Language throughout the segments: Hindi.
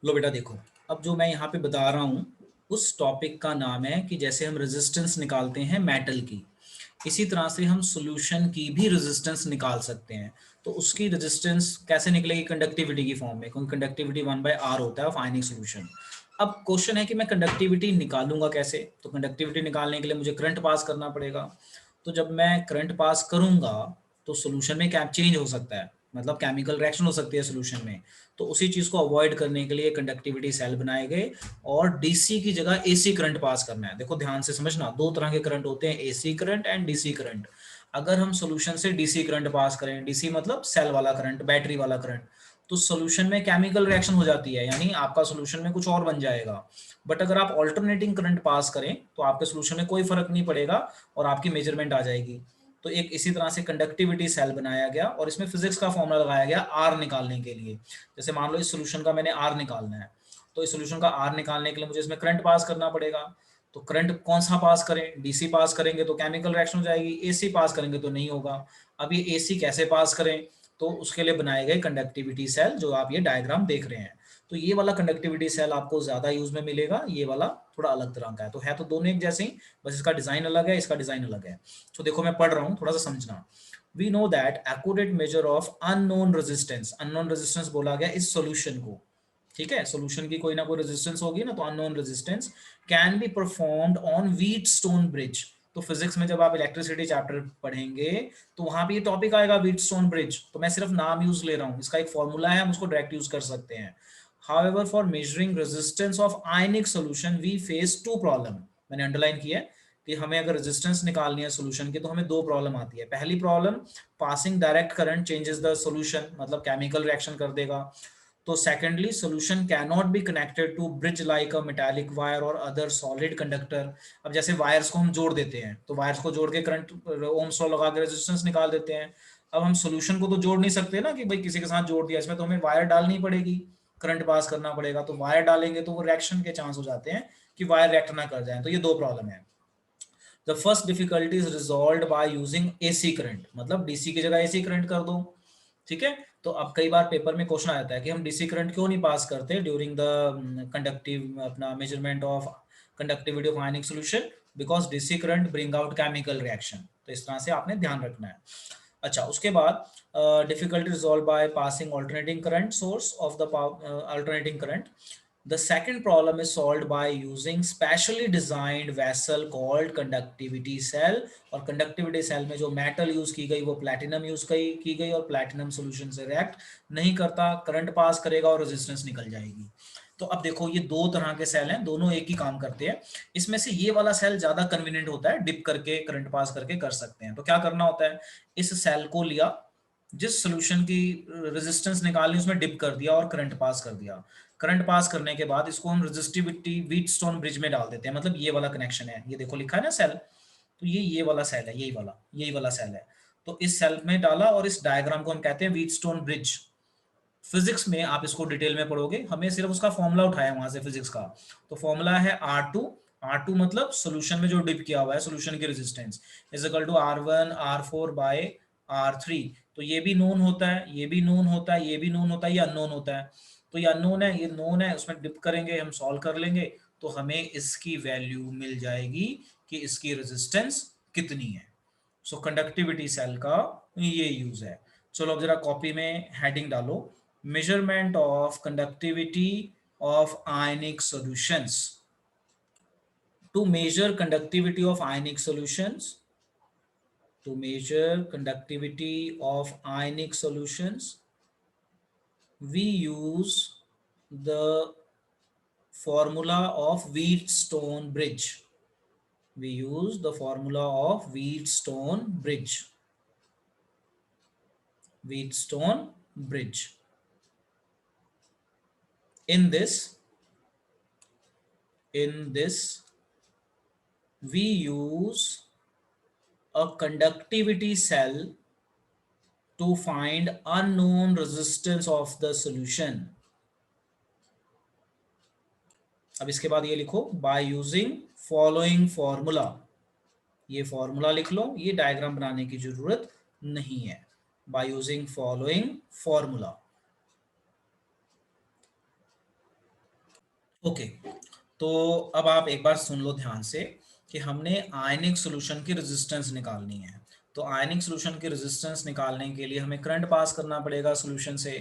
लो बेटा देखो, अब जो मैं यहाँ पे बता रहा हूँ उस टॉपिक का नाम है कि जैसे हम रेजिस्टेंस निकालते हैं मेटल की, इसी तरह से हम सॉल्यूशन की भी रेजिस्टेंस निकाल सकते हैं। तो उसकी रेजिस्टेंस कैसे निकलेगी? कंडक्टिविटी की फॉर्म में, क्योंकि कंडक्टिविटी 1/r होता है ऑफ आयनिक सॉल्यूशन। अब क्वेश्चन है कि मैं कंडक्टिविटी निकालूंगा कैसे? तो कंडक्टिविटी निकालने के लिए मुझे करंट पास करना पड़ेगा। तो जब मैं करंट पास करूंगा तो सॉल्यूशन में क्या चेंज हो सकता है, मतलब केमिकल रिएक्शन हो सकती है सॉल्यूशन में। तो उसी चीज को अवॉइड करने के लिए कंडक्टिविटी सेल बनाए गए और डीसी की जगह एसी करंट पास करना है। देखो ध्यान से समझना, दो तरह के करंट होते हैं, AC current and DC current. अगर हम सॉल्यूशन से डीसी करंट पास करें, डीसी मतलब सेल वाला करंट, बैटरी वाला करंट, तो सॉल्यूशन में केमिकल रिएक्शन हो जाती है, यानी आपका सॉल्यूशन में कुछ और बन जाएगा। बट अगर आप ऑल्टरनेटिंग करंट पास करें तो आपके सॉल्यूशन में कोई फर्क नहीं पड़ेगा और आपकी मेजरमेंट आ जाएगी। तो एक इसी तरह से कंडक्टिविटी सेल बनाया गया और इसमें फिजिक्स का फॉर्मूला लगाया गया आर निकालने के लिए। जैसे मान लो इस सॉल्यूशन का मैंने आर निकालना है, तो इस सॉल्यूशन का आर निकालने के लिए मुझे इसमें करंट पास करना पड़ेगा। तो करंट कौन सा पास करें? डीसी पास करेंगे तो केमिकल रिएक्शन हो जाएगी, एसी पास करेंगे तो नहीं होगा। अब ये एसी कैसे पास करें? तो उसके लिए बनाए गए कंडक्टिविटी सेल, जो आप ये डायग्राम देख रहे हैं। तो ये वाला कंडक्टिविटी सेल आपको ज्यादा यूज में मिलेगा, ये वाला थोड़ा अलग तरह का है। तो है तो दोनों एक जैसे ही, बस इसका डिजाइन अलग है, इसका डिजाइन अलग है। तो देखो मैं पढ़ रहा हूँ, थोड़ा सा समझना। We know that accurate measure of unknown resistance, unknown resistance बोला गया इस सॉल्यूशन को, ठीक है। सॉल्यूशन की कोई ना कोई रेजिस्टेंस होगी ना, तो unknown resistance can be performed on Wheatstone bridge. तो फिजिक्स में जब आप इलेक्ट्रिसिटी चैप्टर पढ़ेंगे तो वहां पे ये टॉपिक आएगा व्हीटस्टोन ब्रिज। तो मैं सिर्फ नाम यूज ले रहा हूँ, इसका एक फॉर्मूला है, हम उसको डायरेक्ट यूज कर सकते हैं। However for measuring resistance of ionic solution we face two problem. मैंने अंडरलाइन किया है कि हमें अगर रेजिस्टेंस निकालनी है सॉल्यूशन की तो हमें दो प्रॉब्लम आती है। पहली problem, passing direct current changes the solution, मतलब केमिकल रिएक्शन कर देगा। तो secondly, solution can not be connected to bridge like a metallic wire और अदर सॉलिड कंडक्टर। अब जैसे वायर्स को हम जोड़ देते हैं, तो वायर्स को जोड़ के करंट, ओम्स लॉ लगा के रेजिस्टेंस निकाल देते हैं। अब हम सॉल्यूशन को तो जोड़ नहीं सकते ना कि भाई किसी के साथ जोड़ दिया, इसमें तो हमें वायर डालनी पड़ेगी, करंट पास करना पड़ेगा। तो वायर डालेंगे तो वो रिएक्शन के चांस हो जाते हैं कि वायर रिएक्ट ना कर जाए। तो ये दो प्रॉब्लम है। The first difficulty is resolved by using AC current, मतलब डीसी की जगह एसी करंट कर दो, ठीक है। तो अब कई बार पेपर में क्वेश्चन आता है कि हम डीसी करंट क्यों नहीं पास करते ड्यूरिंग द कंडक्टिव अपना measurement of conductivity of ionic solution, because DC current bring out chemical reaction. तो इस तरह से आपने ध्यान रखना है। अच्छा, उसके बाद difficulty resolve by passing alternating current source of the alternating current. The second problem is solved by using specially designed vessel called conductivity cell। और conductivity cell में जो मेटल यूज की गई वो प्लैटिनम यूज की गई, और प्लैटिनम सॉल्यूशन से रिएक्ट नहीं करता, करंट पास करेगा और रेजिस्टेंस निकल जाएगी। तो अब देखो ये दो तरह के सेल हैं, दोनों एक ही काम करते हैं। इसमें से ये वाला सेल ज्यादा कन्वीनियंट होता है, डिप करके करंट पास करके कर सकते हैं। तो क्या करना होता है, इस सेल को लिया, जिस सॉल्यूशन की रेजिस्टेंस निकालनी उसमें डिप कर दिया और करंट पास कर दिया। करंट पास करने के बाद इसको हम रेजिस्टिविटी व्हीटस्टोन ब्रिज में डाल देते हैं, मतलब ये वाला कनेक्शन है, ये देखो लिखा है ना सेल, तो ये वाला सेल है, यही वाला सेल है। तो इस सेल में डाला और इस डायग्राम को हम कहते हैं व्हीटस्टोन ब्रिज। फिजिक्स में आप इसको डिटेल में पढ़ोगे, हमें सिर्फ उसका फॉर्मूला उठाया वहां से फिजिक्स का। तो फॉर्मूला है R2। R2 मतलब सॉल्यूशन में जो डिप किया हुआ है सॉल्यूशन की resistance, is equal to R1 R4 by R3। तो ये भी नोन होता है, ये भी नोन होता है, ये भी नोन होता है, ये अननोन होता है। तो ये अननोन है, ये नोन है, उसमें डिप करेंगे, हम सॉल्व कर लेंगे, तो हमें इसकी वैल्यू मिल जाएगी कि इसकी रेजिस्टेंस कितनी है। सो कंडक्टिविटी सेल का ये यूज है। चलो अब जरा कॉपी में हेडिंग डालो, measurement of conductivity of ionic solutions। To measure conductivity of ionic solutions, to measure conductivity of ionic solutions, we use the formula of Wheatstone bridge. We use the formula of Wheatstone bridge. Wheatstone bridge. In this, we use a conductivity cell to find unknown resistance of the solution। अब इसके बाद ये लिखो, by using following formula। ये फॉर्मूला लिख लो, ये डायग्राम बनाने की जरूरत नहीं है। by using following formula। Okay, तो अब आप एक बार सुन लो ध्यान से कि हमने आयनिक सॉल्यूशन की रेजिस्टेंस निकालनी है। तो आयनिक सॉल्यूशन की रेजिस्टेंस निकालने के लिए हमें करंट पास करना पड़ेगा सॉल्यूशन से।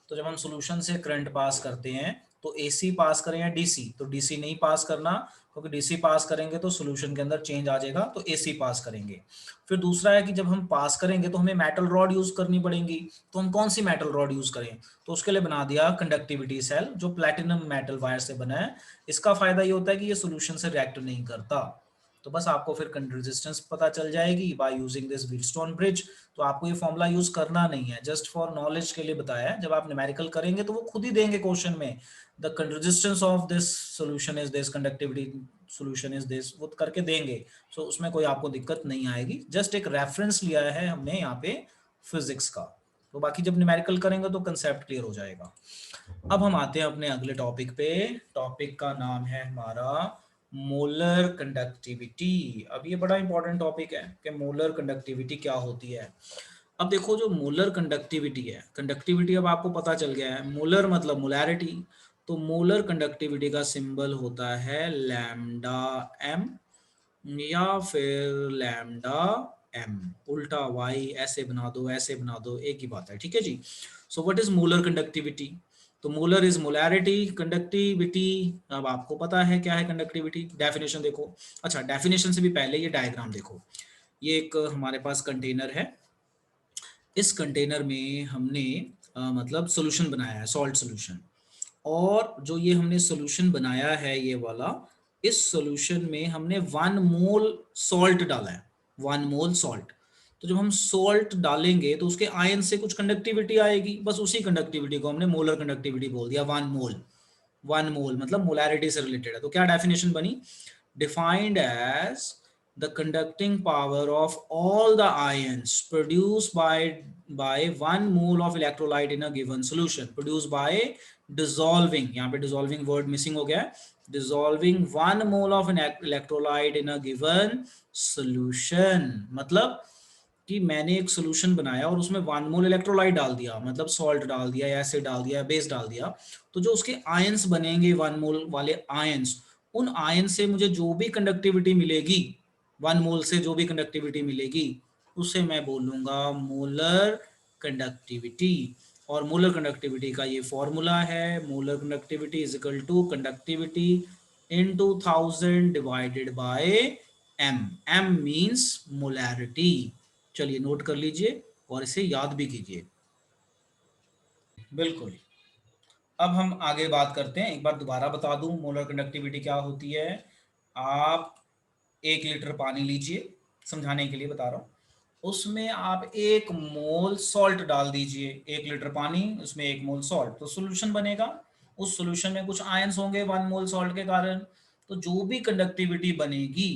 तो जब हम सॉल्यूशन से करंट पास करते हैं तो एसी पास करें या डीसी, तो डीसी नहीं पास करना, क्योंकि डीसी पास करेंगे तो सॉल्यूशन के अंदर चेंज आ जाएगा, तो एसी पास करेंगे। फिर दूसरा है कि जब हम पास करेंगे तो हमें मेटल रॉड यूज करनी पड़ेगी। तो हम कौन सी मेटल रॉड यूज करें? तो उसके लिए बना दिया कंडक्टिविटी सेल, जो प्लैटिनम मेटल वायर से बना है। इसका फायदा ये होता है कि ये सॉल्यूशन से रिएक्ट नहीं करता। तो बस आपको फिर रेजिस्टेंस पता चल जाएगी by using this Wheatstone bridge. तो आपको ये फॉर्मूला यूज करना नहीं है, जस्ट फॉर नॉलेज के लिए बताया है। जब आप न्यूमेरिकल करेंगे तो वो खुद ही देंगे क्वेश्चन में, the resistance of this solution is this, conductivity solution is this, वो करके देंगे। सो उसमें कोई आपको दिक्कत नहीं आएगी, जस्ट एक रेफरेंस लिया है हमने यहाँ पे फिजिक्स का। तो बाकी जब न्यूमेरिकल करेंगे तो कंसेप्ट क्लियर हो जाएगा। अब हम आते हैं अपने अगले टॉपिक पे। टॉपिक का नाम है हमारा मोलर कंडक्टिविटी। अब ये बड़ा इंपॉर्टेंट टॉपिक है कि मोलर कंडक्टिविटी क्या होती है। अब देखो, जो मोलर कंडक्टिविटी है, कंडक्टिविटी अब आपको पता चल गया है, मोलर मतलब मोलैरिटी। तो मोलर कंडक्टिविटी का सिंबल होता है लैम्डा एम, या फिर लैम्डा एम, उल्टा वाई, ऐसे बना दो ऐसे बना दो, एक ही बात है, ठीक है जी। So what is molar conductivity? तो मोलर इज मोलैरिटी, कंडक्टिविटी अब आपको पता है क्या है कंडक्टिविटी। डेफिनेशन देखो, अच्छा डेफिनेशन से भी पहले ये डायग्राम देखो। ये एक हमारे पास कंटेनर है। इस कंटेनर में हमने मतलब सॉल्यूशन बनाया है, सॉल्ट सॉल्यूशन। और जो ये हमने सॉल्यूशन बनाया है ये वाला, इस सॉल्यूशन में हमने 1 मोल सॉल्ट डाला है, 1 मोल सॉल्ट। तो जब हम सॉल्ट डालेंगे तो उसके आयन से कुछ कंडक्टिविटी आएगी, बस उसी कंडक्टिविटी को हमने मोलर कंडक्टिविटी बोल दिया, 1 मोल। 1 मोल मतलब मोलैरिटी से रिलेटेड है। तो क्या डेफिनेशन बनी? Defined as the conducting power of all the ions produced by 1 mole of electrolyte in a given solution, produced by dissolving, यहाँ पे dissolving word missing हो गया है, dissolving 1 mole of an electrolyte in a given solution। मतलब कि मैंने एक सोल्यूशन बनाया और उसमें 1 मोल इलेक्ट्रोलाइट डाल दिया, मतलब सॉल्ट डाल दिया, एसिड डाल दिया, बेस डाल दिया। तो जो उसके आयंस बनेंगे 1 मोल वाले आयंस, उन आयन से मुझे जो भी कंडक्टिविटी मिलेगी, 1 मोल से जो भी कंडक्टिविटी मिलेगी, उसे मैं बोलूंगा मोलर कंडक्टिविटी। और मोलर कंडक्टिविटी का ये फॉर्मूला है, molar conductivity is equal to conductivity into 1000 divided by M. M means molarity. चलिए नोट कर लीजिए और इसे याद भी कीजिए। बिल्कुल। अब हम आगे बात करते हैं, एक बार दोबारा बता दूं मोलर कंडक्टिविटी क्या होती है। आप 1 लीटर पानी लीजिए, समझाने के लिए बता रहा हूँ। उसमें आप 1 मोल सॉल्ट डाल दीजिए, 1 लीटर पानी उसमें 1 मोल सॉल्ट, तो सोल्यूशन बनेगा। उस सोल्यूशन में कुछ आयंस होंगे 1 मोल सॉल्ट के कारण। तो जो भी कंडक्टिविटी बनेगी,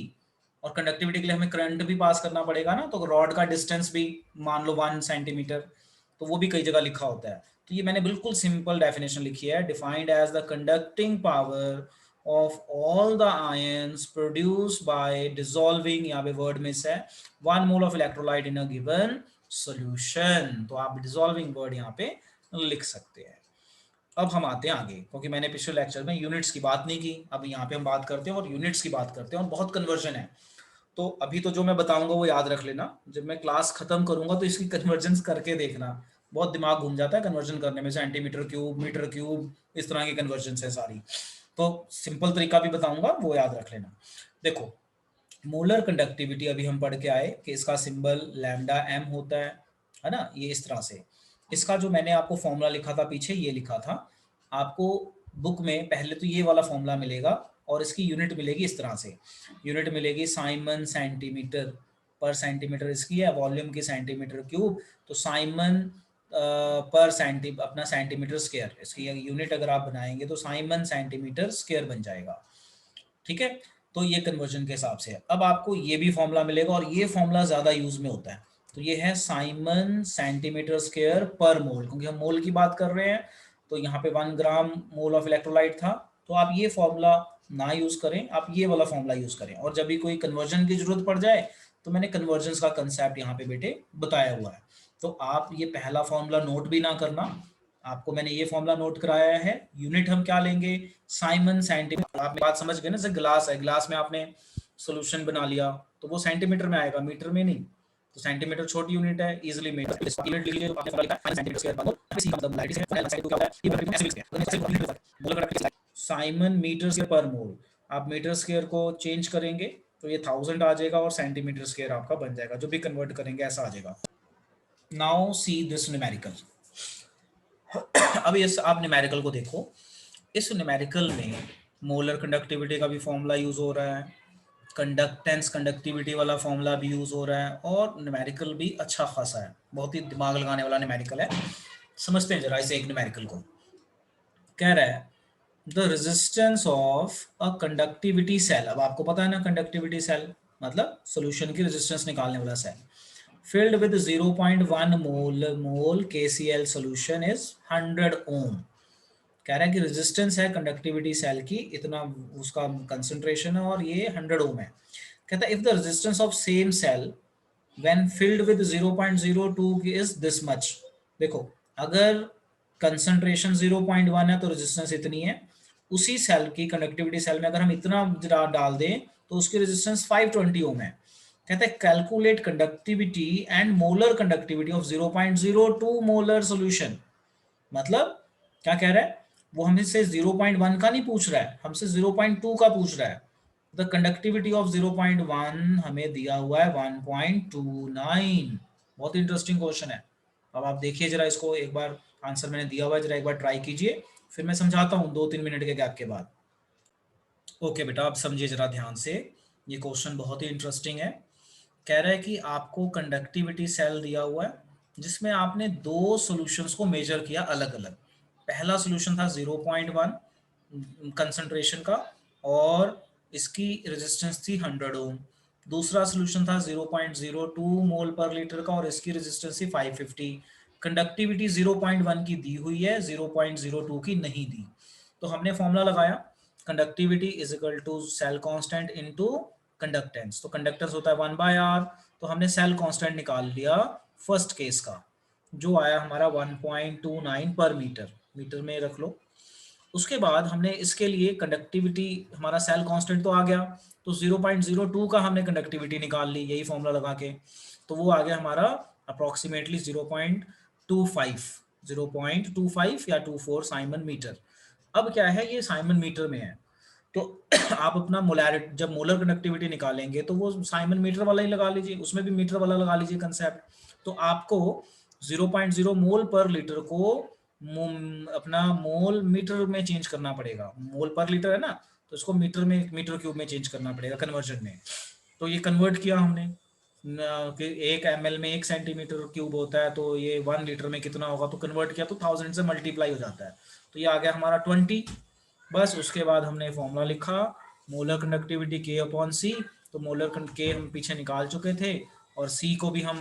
और कंडक्टिविटी के लिए हमें करंट भी पास करना पड़ेगा ना, तो रॉड का डिस्टेंस भी मान लो 1 सेंटीमीटर, तो वो भी कई जगह लिखा होता है। तो ये मैंने बिल्कुल सिंपल डेफिनेशन लिखी है, defined as the conducting power of all the ions produced by dissolving, यहाँ पे वर्ड मिस है, 1 मोल of electrolyte in a given solution। तो आप dissolving वर्ड यहाँ पे लिख सकते हैं। अब हम आते हैं आगे, क्योंकि मैंने पिछले लेक्चर में यूनिट्स की बात नहीं की, अब यहाँ पे हम बात करते हैं और यूनिट्स की बात करते हैं, और बहुत कन्वर्जन है। तो अभी तो जो मैं बताऊंगा वो याद रख लेना, जब मैं क्लास खत्म करूंगा तो इसकी कन्वर्जन करके देखना। बहुत दिमाग घूम जाता है कन्वर्जन करने में, सेंटीमीटर क्यूब, मीटर क्यूब, इस तरह की कन्वर्जन है सारी। तो सिंपल तरीका भी बताऊंगा, वो याद रख लेना। देखो, मोलर कंडक्टिविटी अभी हम पढ़ के आए कि इसका सिंबल लैम्डा एम होता है ना, ये इस तरह से। इसका जो मैंने आपको फॉर्मूला लिखा था पीछे, ये लिखा था आपको बुक में, पहले तो ये वाला फॉर्मूला मिलेगा और इसकी यूनिट मिलेगी इस तरह से। यूनिट मिलेगी साइमन सेंटीमीटर पर सेंटीमीटर इसकी है, वॉल्यूम की सेंटीमीटर क्यूब, तो साइमन पर अपना सेंटीमीटर स्क्वायर, इसकी यूनिट अगर आप बनाएंगे तो साइमन सेंटीमीटर स्क्वायर बन जाएगा, ठीक है। तो ये कन्वर्जन के हिसाब से है। अब आपको ये भी फॉर्मूला मिलेगा, और ये फॉर्मूला ज्यादा यूज में होता है। तो ये है साइमन सेंटीमीटर स्क्वायर पर मोल, क्योंकि हम मोल की बात कर रहे हैं। तो यहाँ पे 1 ग्राम मोल ऑफ इलेक्ट्रोलाइट था, तो आप ये फॉर्मूला ना यूज करें, आप ये वाला फॉर्मूला यूज करें। और जब भी कोई कन्वर्जन की जरूरत पड़ जाए, तो मैंने कन्वर्जन का कंसेप्ट यहाँ पे बेटे बताया हुआ है। तो आप ये पहला फॉर्मूला नोट भी ना करना, आपको मैंने ये फॉर्मूला नोट कराया है। यूनिट हम क्या लेंगे, साइमन सेंटीमीटर। आप बात समझ गए ना, जैसे ग्लास है, ग्लास में आपने सॉल्यूशन बना लिया तो वो सेंटीमीटर में आएगा, मीटर में नहीं। तो सेंटीमीटर छोटी यूनिट है, इजीली मीटर यूनिट लिख लीजिए। तो आपने लिखा है सेंटीमीटर स्क्वायर पर सी मतलब लाइट है, साइड क्या होता है, ये बराबर ऐसे लिखते हैं मोल का साइमन मीटर स्क्वायर पर मोल। आप मीटर स्क्वायर को चेंज करेंगे तो ये 1000 आ जाएगा और सेंटीमीटर स्क्वायर आपका बन जाएगा, जो भी कन्वर्ट करेंगे ऐसा आ जाएगा। Now see this numerical. अब इस आप न्यूमेरिकल को देखो। इस न्यूमेरिकल में मोलर कंडक्टिविटी का भी फॉर्मूला यूज हो रहा है, कंडक्टेंस कंडक्टिविटी वाला फॉर्मूला भी यूज हो रहा है, और न्यूमेरिकल भी अच्छा खासा है, बहुत ही दिमाग लगाने वाला न्यूमेरिकल है। समझते हैं जरा इसे एक न्यूमेरिकल को। कह रहा है the resistance of a conductivity cell. अब आपको पता है ना कंडक्टिविटी सेल मतलब सॉल्यूशन की रेजिस्टेंस निकालने वाला सेल। filled with 0.1 मोल KCl solution is 100 ohm। कह रहा है कि रेजिस्टेंस है कंडक्टिविटी सेल की इतना, उसका कंसंट्रेशन है और ये 100 ओम है। कहता है if the resistance of same cell when filled with 0.02 is this much. देखो अगर कंसंट्रेशन 0.1 है तो रेजिस्टेंस इतनी है, उसी सेल की कंडक्टिविटी सेल में अगर हम इतना डाल दें तो उसकी रेजिस्टेंस 520 ओम है। कहते हैं calculate conductivity and molar conductivity of 0.02 molar solution. मतलब क्या कह रहा है, वो हमसे 0.1 का नहीं पूछ रहा है, हमसे 0.2 का पूछ रहा है। द कंडक्टिविटी ऑफ 0.1 हमें दिया हुआ है 1.29। बहुत इंटरेस्टिंग क्वेश्चन है। अब आप देखिए जरा इसको एक बार, आंसर मैंने दिया हुआ है, जरा एक बार ट्राई कीजिए, फिर मैं समझाता हूँ 2-3 मिनट के गैप के बाद। ओके बेटा, आप समझिए जरा ध्यान से, ये क्वेश्चन बहुत ही इंटरेस्टिंग है। कह रहा है कि आपको कंडक्टिविटी सेल दिया हुआ है जिसमें आपने दो सॉल्यूशंस को मेजर किया अलग अलग। पहला सॉल्यूशन था 0.1 कंसंट्रेशन का और इसकी रेजिस्टेंस थी 100 ओम। दूसरा सॉल्यूशन था 0.02 मोल पर लीटर का और इसकी रेजिस्टेंस थी 550। कंडक्टिविटी 0.1 की दी हुई है, 0.02 की नहीं दी। तो हमने फॉर्मूला लगाया, conductivity is equal to cell constant into conductance. तो कंडक्टेंस होता है 1/r। तो हमने सेल कांस्टेंट निकाल लिया फर्स्ट केस का, जो आया हमारा 1.29 पर मीटर, मीटर में रख लो। उसके बाद हमने इसके लिए कंडक्टिविटी, हमारा सेल कांस्टेंट तो आ गया, तो 0.02 का हमने कंडक्टिविटी निकाल ली यही फॉर्मूला लगा के। तो वो आ गया हमारा अप्रोक्सीमेटली 0.25 या 24 साइमन मीटर। अब क्या है, ये साइमन मीटर में है, तो आप अपना मोलैरिटी, जब मोलर कंडक्टिविटी निकालेंगे तो वो साइमन मीटर वाला ही लगा लीजिए, उसमें भी मीटर वाला लगा लीजिए कंसेप्ट। तो आपको 0.0 मोल पर लीटर को अपना मोल मीटर में चेंज करना पड़ेगा। मोल पर लीटर है ना, तो इसको मीटर में, मीटर क्यूब में चेंज करना पड़ेगा कन्वर्जन में। तो ये कन्वर्ट किया हमने कि 1 ml में 1 सेंटीमीटर क्यूब होता है, तो ये 1 लीटर में कितना होगा, तो कन्वर्ट किया तो 1000 से मल्टीप्लाई हो जाता है, तो ये आ गया हमारा 20। बस उसके बाद हमने फॉर्मूला लिखा, मोलर कंडक्टिविटी K/C। तो मोलर के हम पीछे निकाल चुके थे और C को भी हम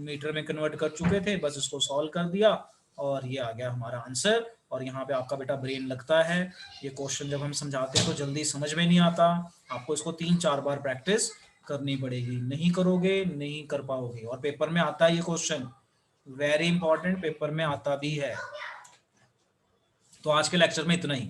मीटर में कन्वर्ट कर चुके थे, बस इसको सॉल्व कर दिया और ये आ गया हमारा आंसर। और यहाँ पे आपका बेटा ब्रेन लगता है, ये क्वेश्चन जब हम समझाते हैं तो जल्दी समझ में नहीं आता, आपको इसको 3-4 बार प्रैक्टिस करनी पड़ेगी, नहीं करोगे नहीं कर पाओगे। और पेपर में आता है ये क्वेश्चन, वेरी इंपॉर्टेंट, पेपर में आता भी है। तो आज के लेक्चर में इतना ही।